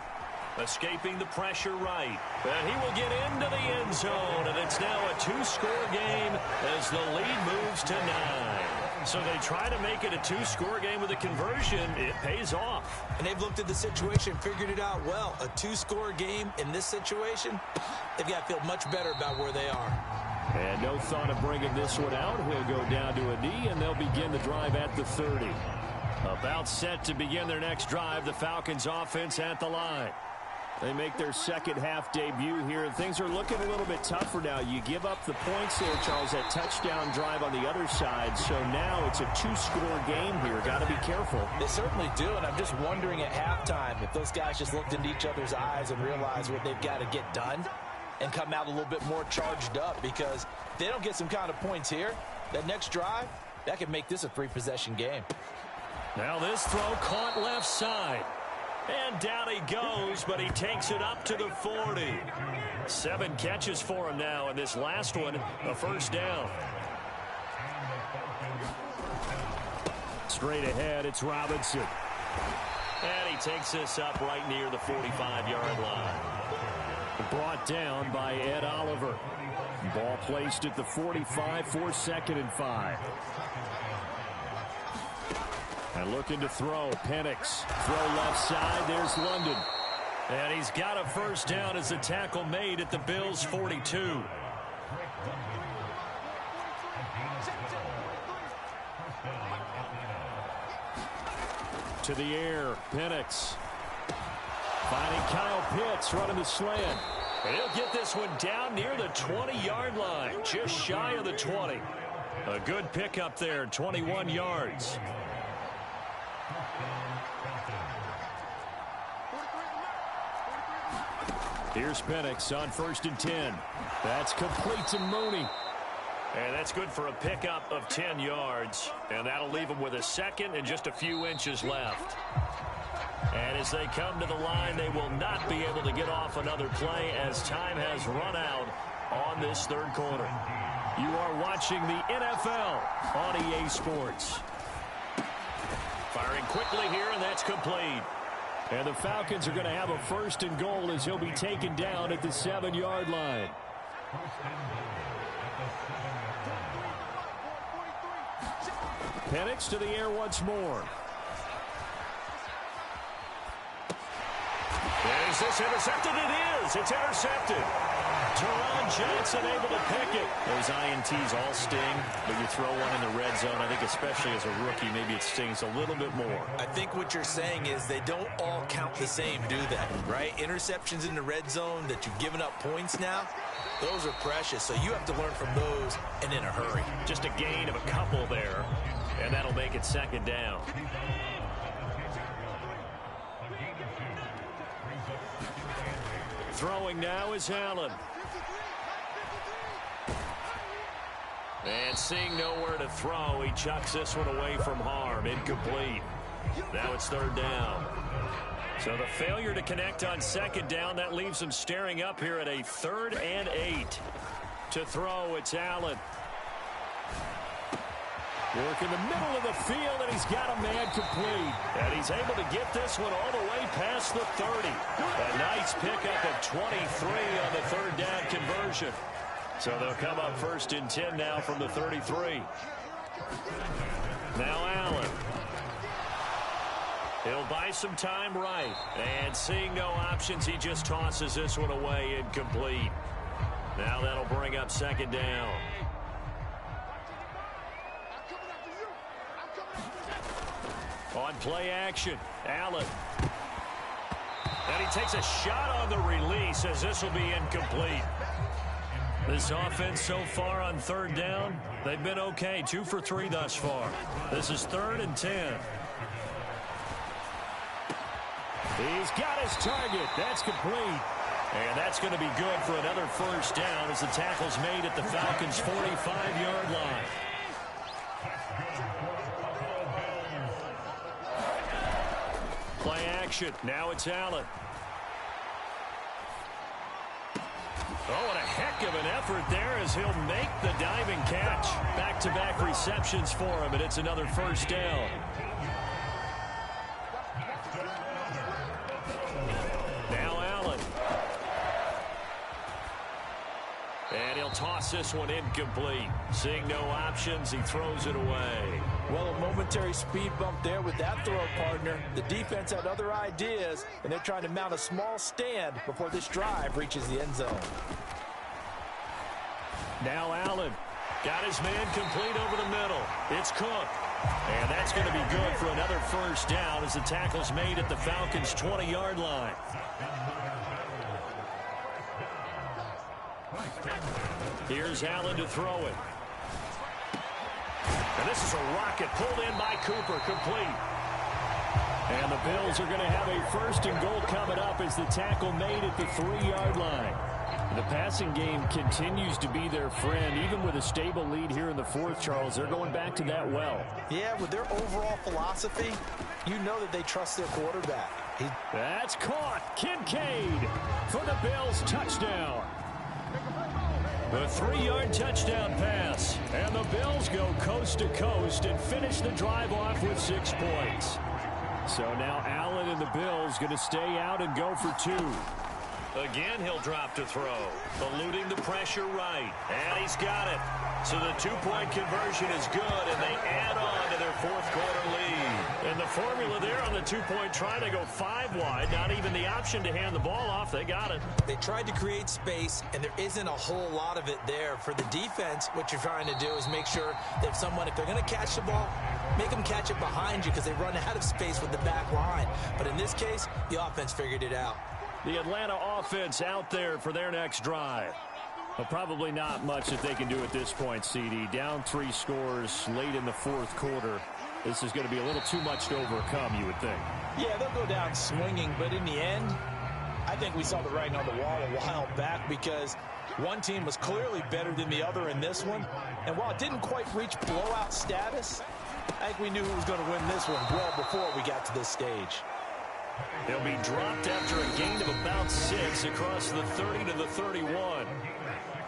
Escaping the pressure right. And he will get into the end zone. And it's now a 2-score game as the lead moves to 9. So they try to make it a 2-score game with a conversion. It pays off. And they've looked at the situation, figured it out well. A 2-score game in this situation, they've got to feel much better about where they are. And no thought of bringing this one out. He'll go down to a knee, and they'll begin the drive at the 30. About set to begin their next drive, the Falcons offense at the line. They make their 2nd half debut here, and things are looking a little bit tougher now. You give up the points there, Charles, that touchdown drive on the other side. So now it's a 2-score game here. Got to be careful. They certainly do, and I'm just wondering at halftime if those guys just looked into each other's eyes and realized what they've got to get done and come out a little bit more charged up, because if they don't get some kind of points here, that next drive, that could make this a 3-possession game. Now this throw caught left side. And down he goes, but he takes it up to the 40. 7 catches for him now, and this last one, a 1st down. Straight ahead, it's Robinson. And he takes this up right near the 45-yard line. Brought down by Ed Oliver. Ball placed at the 45 for 2nd and 5. And looking to throw, Penix. Throw left side, there's London. And he's got a 1st down as the tackle made at the Bills' 42. To the air, Penix. Finding Kyle Pitts running the slant. And he'll get this one down near the 20-yard line, just shy of the 20. A good pickup there, 21 yards. Here's Penix on 1st and 10. That's complete to Mooney. And that's good for a pickup of 10 yards. And that'll leave him with a 2nd and just a few inches left. And as they come to the line, they will not be able to get off another play as time has run out on this 3rd quarter. You are watching the NFL on EA Sports. Firing quickly here, and that's complete. And the Falcons are going to have a 1st and goal as he'll be taken down at the 7-yard line. Penix to the air once more. Is this intercepted? It is. It's intercepted. Teron Johnson able to pick it. Those INTs all sting, but you throw one in the red zone. I think especially as a rookie, maybe it stings a little bit more. I think what you're saying is they don't all count the same, do they? Right? Interceptions in the red zone that you've given up points now, those are precious. So you have to learn from those and in a hurry. Just a gain of a couple there, and that'll make it 2nd down. Throwing now is Allen. And seeing nowhere to throw, he chucks this one away from harm. Incomplete. Now it's 3rd down. So the failure to connect on 2nd down, that leaves him staring up here at a 3rd and 8. To throw, it's Allen. Work in the middle of the field, and he's got a man complete. And he's able to get this one all the way past the 30. A nice pickup of 23 on the 3rd down conversion. So they'll come up 1st and 10 now from the 33. Now Allen. He'll buy some time right. And seeing no options, he just tosses this one away, incomplete. Now that'll bring up 2nd down. On play action, Allen. And he takes a shot on the release as this will be incomplete. This offense so far on 3rd down, they've been okay. 2 for 3 thus far. This is 3rd and 10. He's got his target. That's complete. And that's going to be good for another 1st down as the tackle's made at the Falcons' 45-yard line. Play action. Now it's Allen. Oh, what a heck of an effort there as he'll make the diving catch. Back-to-back receptions for him, and it's another 1st down. Now Allen. And he'll toss this one incomplete. Seeing no options, he throws it away. Well, a momentary speed bump there with that throw, partner. The defense had other ideas, and they're trying to mount a small stand before this drive reaches the end zone. Now Allen got his man complete over the middle. It's Cook. And that's going to be good for another 1st down as the tackle's made at the Falcons' 20-yard line. Here's Allen to throw it. And this is a rocket pulled in by Cooper, complete. And the Bills are going to have a 1st and goal coming up as the tackle made at the 3-yard line. The passing game continues to be their friend. Even with a stable lead here in the 4th, Charles, they're going back to that well. Yeah, with their overall philosophy, you know that they trust their quarterback. That's caught. Kincaid for the Bills, touchdown. The 3-yard touchdown pass. And the Bills go coast to coast and finish the drive off with 6 points. So now Allen and the Bills going to stay out and go for 2. Again, he'll drop to throw. Eluding the pressure right. And he's got it. So the 2-point conversion is good, and they add on to their 4th quarter lead. And the formula there on the 2-point try to go 5 wide. Not even the option to hand the ball off. They got it. They tried to create space, and there isn't a whole lot of it there. For the defense, what you're trying to do is make sure that if they're going to catch the ball, make them catch it behind you because they run out of space with the back line. But in this case, the offense figured it out. The Atlanta offense out there for their next drive. Well, probably not much that they can do at this point, CD. Down 3 scores late in the 4th quarter. This is going to be a little too much to overcome, you would think. Yeah, they'll go down swinging, but in the end, I think we saw the writing on the wall a while back because one team was clearly better than the other in this one. And while it didn't quite reach blowout status, I think we knew who was going to win this one well before we got to this stage. They'll be dropped after a gain of about 6 across the 30 to the 31.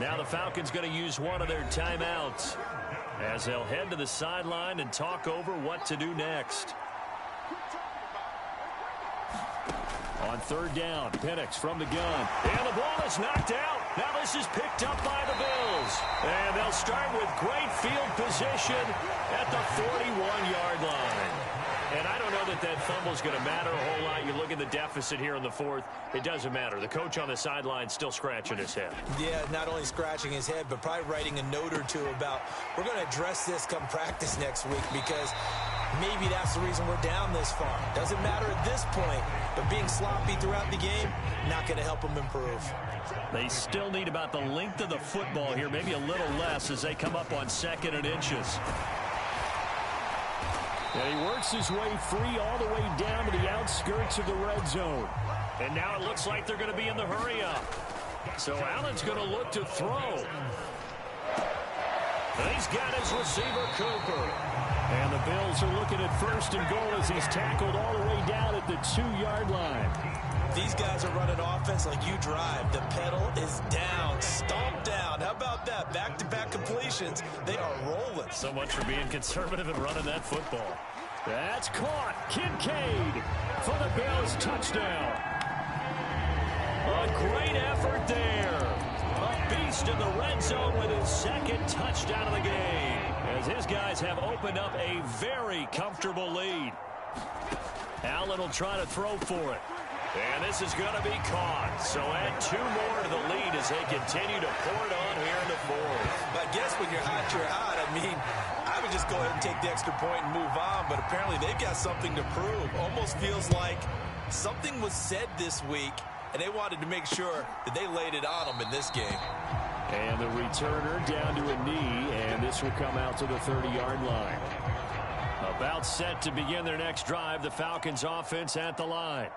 Now the Falcons going to use one of their timeouts as they'll head to the sideline and talk over what to do next. On third down, Penix from the gun. And the ball is knocked out. Now this is picked up by the Bills. And they'll start with great field position at the 41-yard line. And I don't know that that fumble's going to matter a whole lot. You look at the deficit here in the fourth. It doesn't matter. The coach on the sideline still scratching his head. Yeah, not only scratching his head, but probably writing a note or two about, we're going to address this come practice next week, because maybe that's the reason we're down this far. Doesn't matter at this point, but being sloppy throughout the game, not going to help them improve. They still need about the length of the football here, maybe a little less as they come up on 2nd and inches. And he works his way free all the way down to the outskirts of the red zone. And now it looks like they're going to be in the hurry-up. So Allen's going to look to throw. And he's got his receiver, Cooper. And the Bills are looking at 1st and goal as he's tackled all the way down at the 2-yard line. These guys are running offense like you drive. The pedal is down, stomped down. How about that? Back-to-back completions. They are rolling. So much for being conservative and running that football. That's caught. Kincaid for the Bills touchdown. A great effort there. A beast in the red zone with his 2nd touchdown of the game, as his guys have opened up a very comfortable lead. Allen will try to throw for it. And this is going to be caught. So add 2 more to the lead as they continue to pour it on here in the 4th. I guess when you're hot, you're hot. I mean, I would just go ahead and take the extra point and move on, but apparently they've got something to prove. Almost feels like something was said this week, and they wanted to make sure that they laid it on them in this game. And the returner down to a knee, and this will come out to the 30-yard line. About set to begin their next drive, the Falcons offense at the line.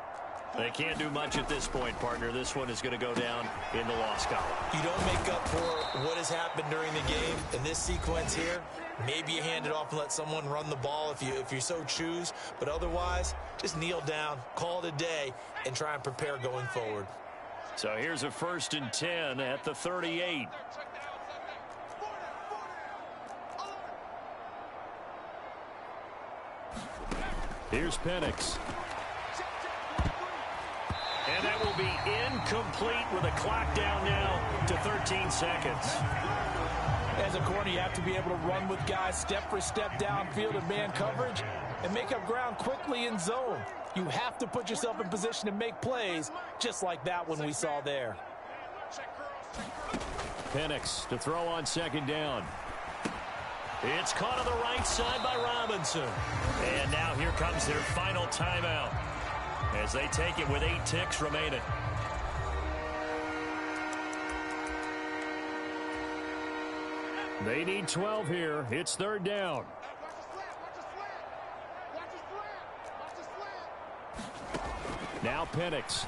They can't do much at this point, partner. This one is going to go down in the loss column. You don't make up for what has happened during the game in this sequence here. Maybe you hand it off and let someone run the ball if you so choose. But otherwise, just kneel down, call it a day, and try and prepare going forward. So here's a 1st and 10 at the 38. Here's Penix. And that will be incomplete with a clock down now to 13 seconds. As a corner, you have to be able to run with guys step for step downfield in man coverage and make up ground quickly in zone. You have to put yourself in position to make plays, just like that one we saw there. Penix to throw on 2nd down. It's caught on the right side by Robinson. And now here comes their final timeout as they take it with 8 ticks remaining. They need 12 here. It's 3rd down. Now Penix.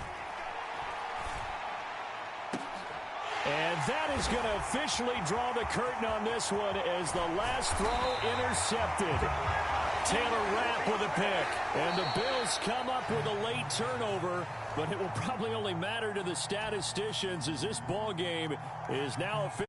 And that is going to officially draw the curtain on this one as the last throw intercepted. Taylor Rapp with a pick. And the Bills come up with a late turnover, but it will probably only matter to the statisticians as this ball game is now officially